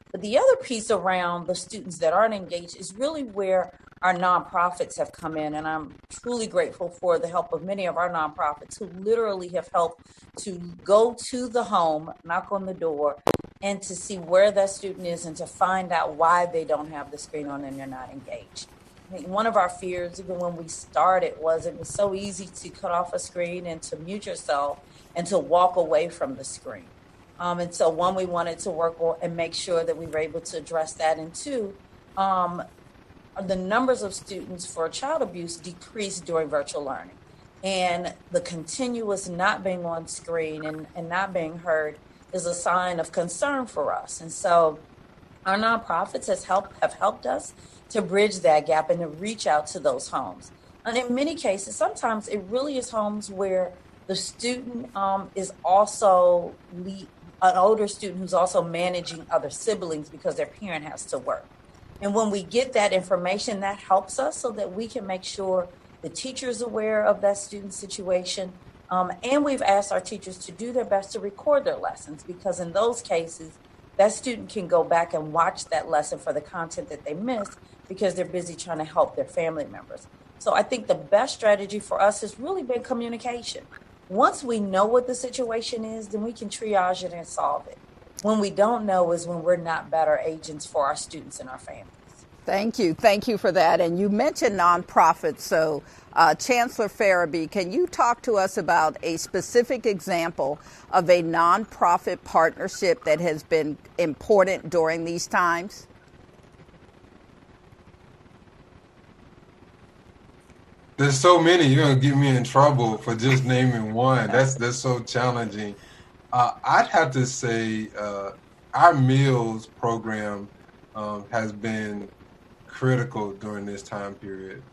S4: But the other piece around the students that aren't engaged is really where our nonprofits have come in. And I'm truly grateful for the help of many of our nonprofits who literally have helped to go to the home, knock on the door, and to see where that student is and to find out why they don't have the screen on and they're not engaged. I think one of our fears, even when we started, was it was so easy to cut off a screen and to mute yourself and to walk away from the screen. And so one, we wanted to work on and make sure that we were able to address that. And two, the numbers of students for child abuse decreased during virtual learning. And the continuous not being on screen and not being heard is a sign of concern for us. And so our nonprofits have helped us to bridge that gap and to reach out to those homes. And in many cases, sometimes it really is homes where the student is also an older student who's also managing other siblings because their parent has to work. And when we get that information, that helps us so that we can make sure the teacher is aware of that student situation. And we've asked our teachers to do their best to record their lessons, because in those cases, that student can go back and watch that lesson for the content that they missed because they're busy trying to help their family members. So I think the best strategy for us has really been communication. Once we know what the situation is, then we can triage it and solve it. When we don't know is when we're not better agents for our students and our families.
S2: Thank you. Thank you for that. And you mentioned nonprofits. So Chancellor Farabee, can you talk to us about a specific example of a nonprofit partnership that has been important during these times?
S3: There's so many. You're gonna get me in trouble for just naming one. That's so challenging. I'd have to say our meals program has been critical during this time period.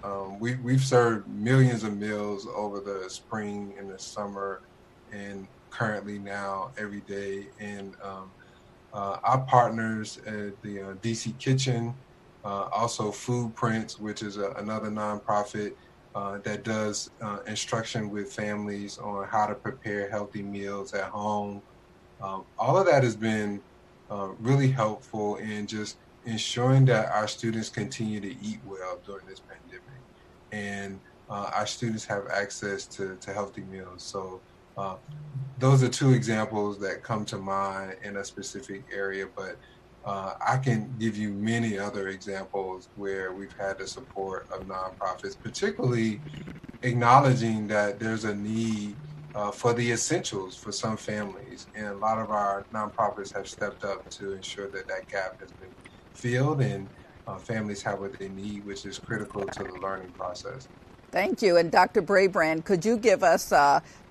S3: We've served millions of meals over the spring and the summer, and currently now every day. And our partners at the DC Kitchen, also Food Prints, which is another nonprofit that does instruction with families on how to prepare healthy meals at home. All of that has been really helpful in just ensuring that our students continue to eat well during this pandemic, and our students have access to healthy meals. So those are two examples that come to mind in a specific area, but I can give you many other examples where we've had the support of nonprofits, particularly acknowledging that there's a need for the essentials for some families. And a lot of our nonprofits have stepped up to ensure that that gap has been filled and families have what they need, which is critical to the learning process.
S2: Thank you. And Dr. Brabrand, could you give us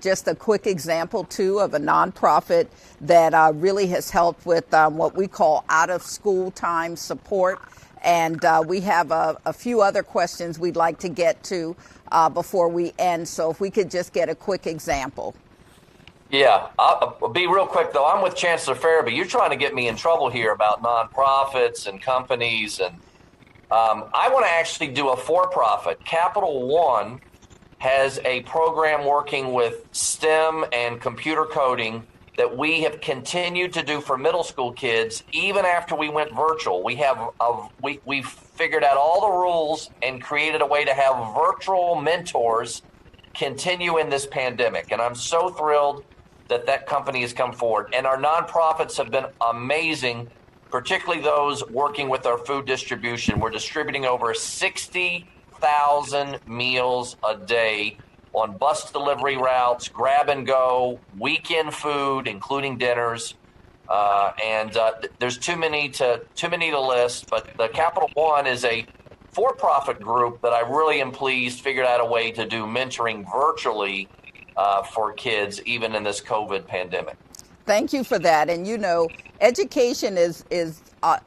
S2: just a quick example, too, of a nonprofit that really has helped with what we call out-of-school time support And we have a few other questions we'd like to get to before we end. So if we could just get a quick example.
S5: Yeah, I'll be real quick, though. I'm with Chancellor Farabee. You're trying to get me in trouble here about nonprofits and companies. And I want to actually do a for-profit. Capital One has a program working with STEM and computer coding that we have continued to do for middle school kids, even after we went virtual. We've figured out all the rules and created a way to have virtual mentors continue in this pandemic. And I'm so thrilled that company has come forward. And our nonprofits have been amazing, particularly those working with our food distribution. We're distributing over 60,000 meals a day on bus delivery routes, grab and go, weekend food, including dinners. There's too many to list, but the Capital One is a for-profit group that I really am pleased figured out a way to do mentoring virtually for kids, even in this COVID pandemic.
S2: Thank you for that. And, you know, education is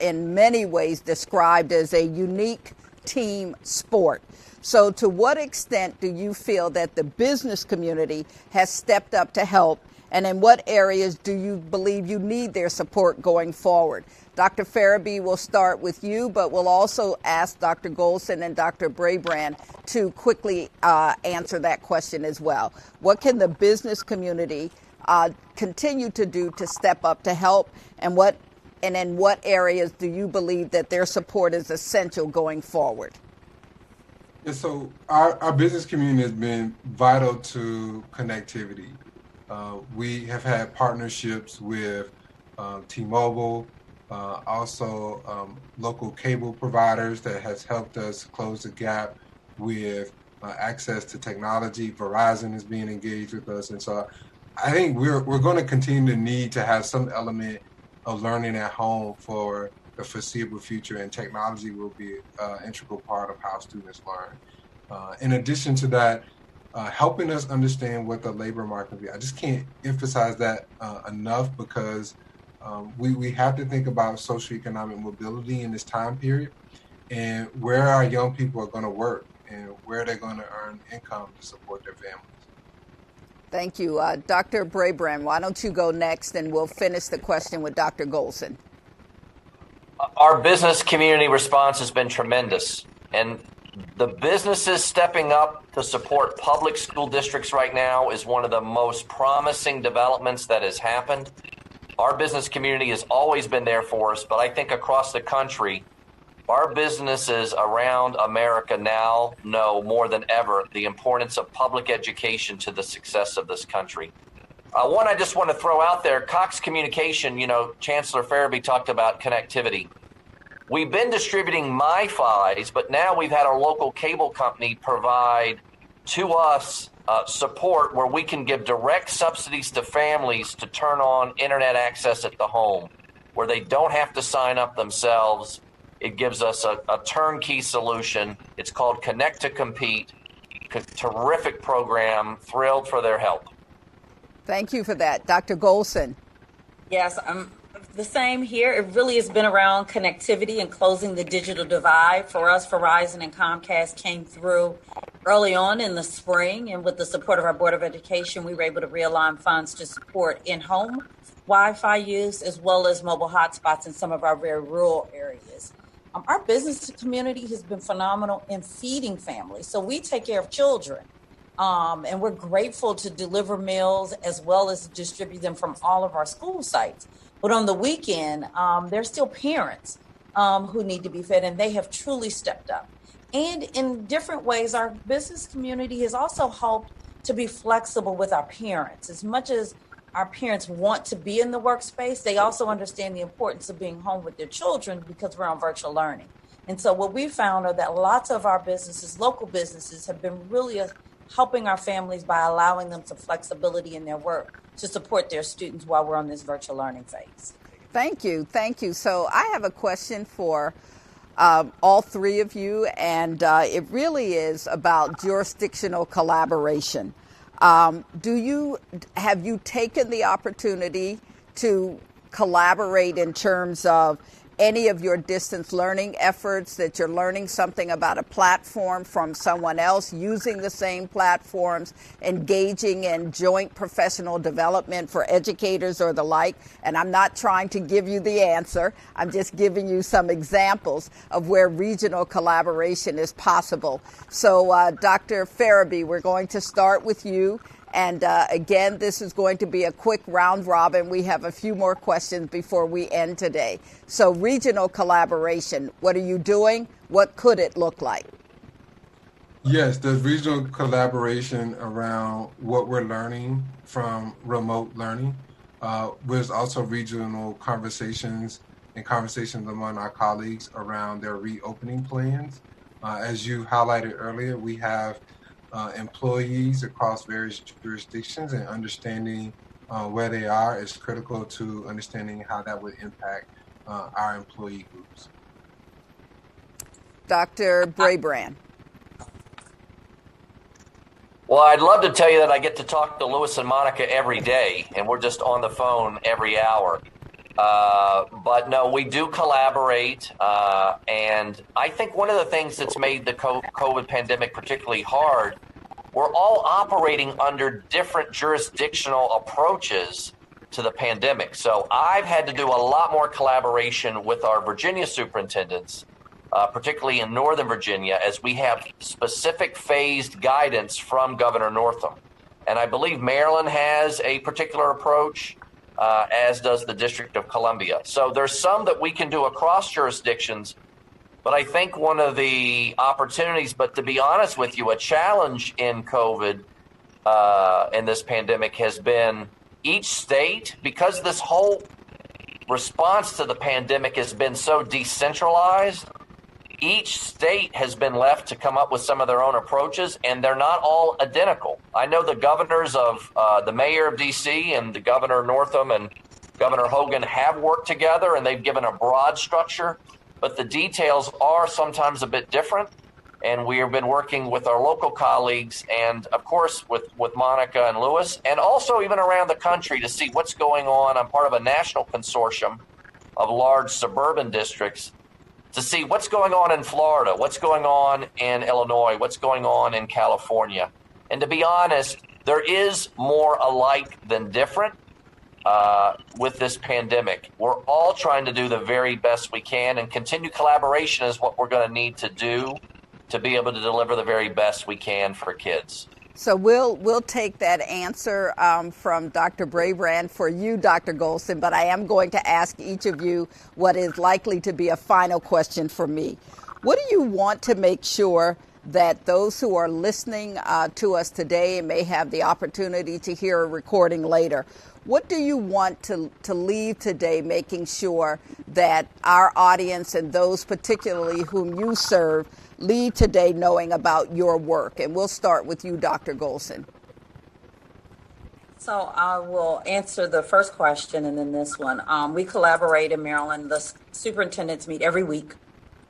S2: in many ways described as a unique team sport. So to what extent do you feel that the business community has stepped up to help? And in what areas do you believe you need their support going forward? Dr. Farabee, will start with you, but we'll also ask Dr. Golson and Dr. Brabrand to quickly answer that question as well. What can the business community continue to do to step up to help? And in what areas do you believe that their support is essential going forward?
S3: And so our business community has been vital to connectivity. We have had partnerships with T-Mobile, also local cable providers that has helped us close the gap with access to technology. Verizon is being engaged with us. And so I think we're going to continue to need to have some element of learning at home for the foreseeable future, and technology will be an integral part of how students learn. In addition to that, helping us understand what the labor market will be. I just can't emphasize that enough, because we have to think about socioeconomic mobility in this time period and where our young people are going to work and where they're going to earn income to support their families.
S2: Thank you. Dr. Brabrand, why don't you go next, and we'll finish the question with Dr. Golson.
S5: Our business community response has been tremendous, and the businesses stepping up to support public school districts right now is one of the most promising developments that has happened. Our business community has always been there for us, but I think across the country, our businesses around America now know more than ever the importance of public education to the success of this country. One I just want to throw out there, Cox Communication, Chancellor Farabee talked about connectivity. We've been distributing MiFis, but now we've had our local cable company provide to us support where we can give direct subsidies to families to turn on internet access at the home, where they don't have to sign up themselves. It gives us a turnkey solution. It's called Connect to Compete. Terrific program. Thrilled for their help.
S2: Thank you for that. Dr. Golson.
S4: Yes, the same here. It really has been around connectivity and closing the digital divide. For us, Verizon and Comcast came through early on in the spring, and with the support of our Board of Education, we were able to realign funds to support in-home Wi-Fi use as well as mobile hotspots in some of our very rural areas. Our business community has been phenomenal in feeding families. So we take care of children, and we're grateful to deliver meals as well as distribute them from all of our school sites. But on the weekend, there's still parents who need to be fed, and they have truly stepped up. And in different ways, our business community has also helped to be flexible with our parents. As much as our parents want to be in the workspace, they also understand the importance of being home with their children because we're on virtual learning. And so what we found are that lots of our businesses, local businesses, have been really helping our families by allowing them some flexibility in their work to support their students while we're on this virtual learning phase.
S2: Thank you. Thank you. So I have a question for all three of you, and it really is about jurisdictional collaboration. Have you taken the opportunity to collaborate in terms of any of your distance learning efforts, that you're learning something about a platform from someone else, using the same platforms, engaging in joint professional development for educators or the like. And I'm not trying to give you the answer. I'm just giving you some examples of where regional collaboration is possible. So, Dr. Farabee, we're going to start with you. And again, this is going to be a quick round robin. We have a few more questions before we end today. So regional collaboration, what are you doing? What could it look like?
S3: Yes, there's regional collaboration around what we're learning from remote learning. There's also regional conversations among our colleagues around their reopening plans. As you highlighted earlier, we have employees across various jurisdictions, and understanding where they are is critical to understanding how that would impact our employee groups.
S2: Dr. Brabrand.
S5: Well, I'd love to tell you that I get to talk to Louis and Monica every day, and we're just on the phone every hour. But no, we do collaborate. And I think one of the things that's made the COVID pandemic particularly hard, we're all operating under different jurisdictional approaches to the pandemic. So I've had to do a lot more collaboration with our Virginia superintendents, particularly in Northern Virginia, as we have specific phased guidance from Governor Northam. And I believe Maryland has a particular approach, as does the District of Columbia. So there's some that we can do across jurisdictions, but I think one of the opportunities, but to be honest with you, a challenge in COVID, in this pandemic has been each state, because this whole response to the pandemic has been so decentralized, each state has been left to come up with some of their own approaches, and they're not all identical. I know the governors of the mayor of D.C. and the Governor Northam and Governor Hogan have worked together, and they've given a broad structure, but the details are sometimes a bit different. And we have been working with our local colleagues and, of course, with Monica and Louis, and also even around the country to see what's going on. I'm part of a national consortium of large suburban districts to see what's going on in Florida, what's going on in Illinois, what's going on in California. And to be honest, there is more alike than different with this pandemic. We're all trying to do the very best we can, and continued collaboration is what we're going to need to do to be able to deliver the very best we can for kids.
S2: So we'll take that answer from Dr. Brabrand for you, Dr. Golson, but I am going to ask each of you what is likely to be a final question for me. What do you want to make sure that those who are listening to us today and may have the opportunity to hear a recording later, what do you want to leave today making sure that our audience and those particularly whom you serve leave today knowing about your work? And we'll start with you, Dr. Golson.
S4: So I will answer the first question and then this one. We collaborate in Maryland. The superintendents meet every week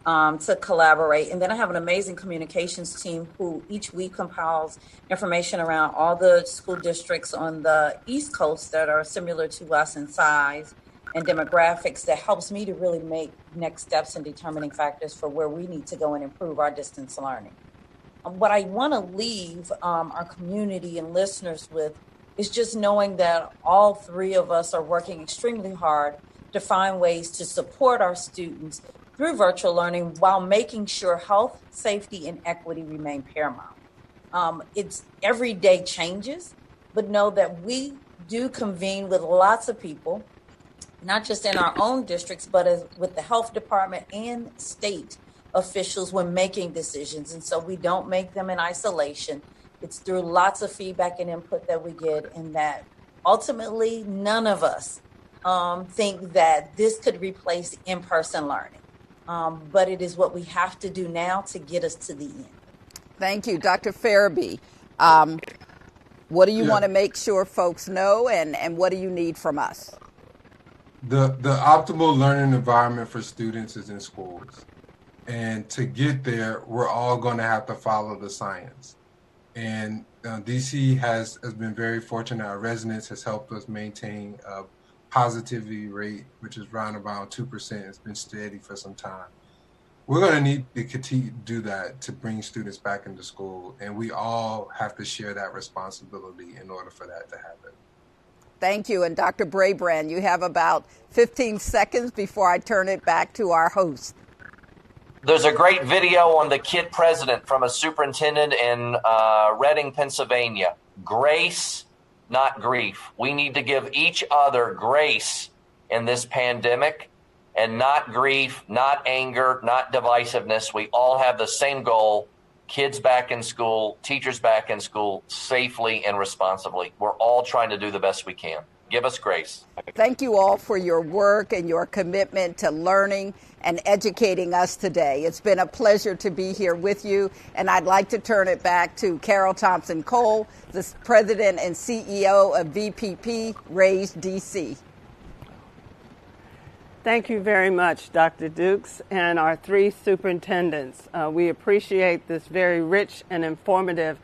S4: to collaborate. And then I have an amazing communications team who each week compiles information around all the school districts on the East Coast that are similar to us in size and demographics, that helps me to really make next steps and determining factors for where we need to go and improve our distance learning. What I want to leave our community and listeners with is just knowing that all three of us are working extremely hard to find ways to support our students through virtual learning while making sure health, safety, and equity remain paramount. It's everyday changes, but know that we do convene with lots of people, not just in our own districts, but with the health department and state officials when making decisions. And so we don't make them in isolation. It's through lots of feedback and input that we get, and that ultimately none of us think that this could replace in-person learning. But it is what we have to do now to get us to the end.
S2: Thank you. Dr. Farabee, what do you want to make sure folks know, and what do you need from us?
S3: The optimal learning environment for students is in schools. And to get there, we're all going to have to follow the science. And DC has been very fortunate. Our residents has helped us maintain positivity rate, which is around about 2%, has been steady for some time. We're going to need to continue to do that to bring students back into school, and we all have to share that responsibility in order for that to happen.
S2: Thank you. And Dr. Brabrand, you have about 15 seconds before I turn it back to our host.
S5: There's a great video on the KID president from a superintendent in Reading, Pennsylvania. Grace, not grief. We need to give each other grace in this pandemic, and not grief, not anger, not divisiveness. We all have the same goal: kids back in school, teachers back in school safely and responsibly. We're all trying to do the best we can. Give us grace.
S2: Thank you all for your work and your commitment to learning and educating us today. It's been a pleasure to be here with you, and I'd like to turn it back to Carol Thompson Cole, the President and CEO of VPP Raise DC.
S1: Thank you very much, Dr. Dukes, and our three superintendents. We appreciate this very rich and informative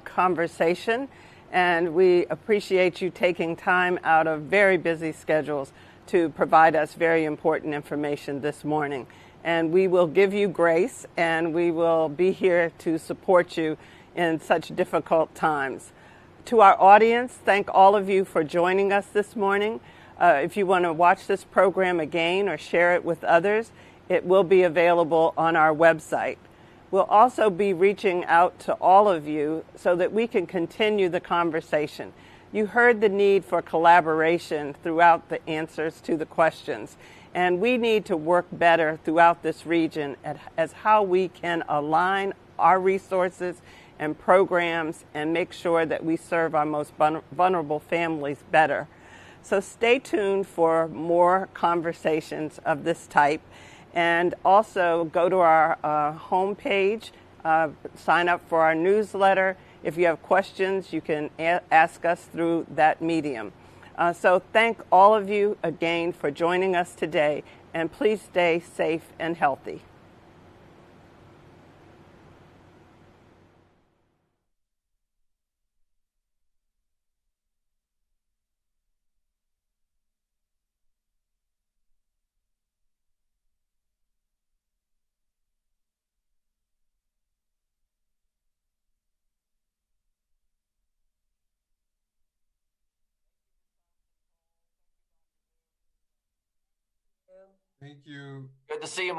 S1: conversation, and we appreciate you taking time out of very busy schedules to provide us very important information this morning. And we will give you grace, and we will be here to support you in such difficult times. To our audience, thank all of you for joining us this morning. If you want to watch this program again or share it with others, it will be available on our website. We'll also be reaching out to all of you so that we can continue the conversation. You heard the need for collaboration throughout the answers to the questions, and we need to work better throughout this region as how we can align our resources and programs and make sure that we serve our most vulnerable families better. So stay tuned for more conversations of this type, and also go to our homepage, sign up for our newsletter. If you have questions, you can ask us through that medium. So thank all of you again for joining us today, and please stay safe and healthy.
S3: Thank you.
S5: Good to see you,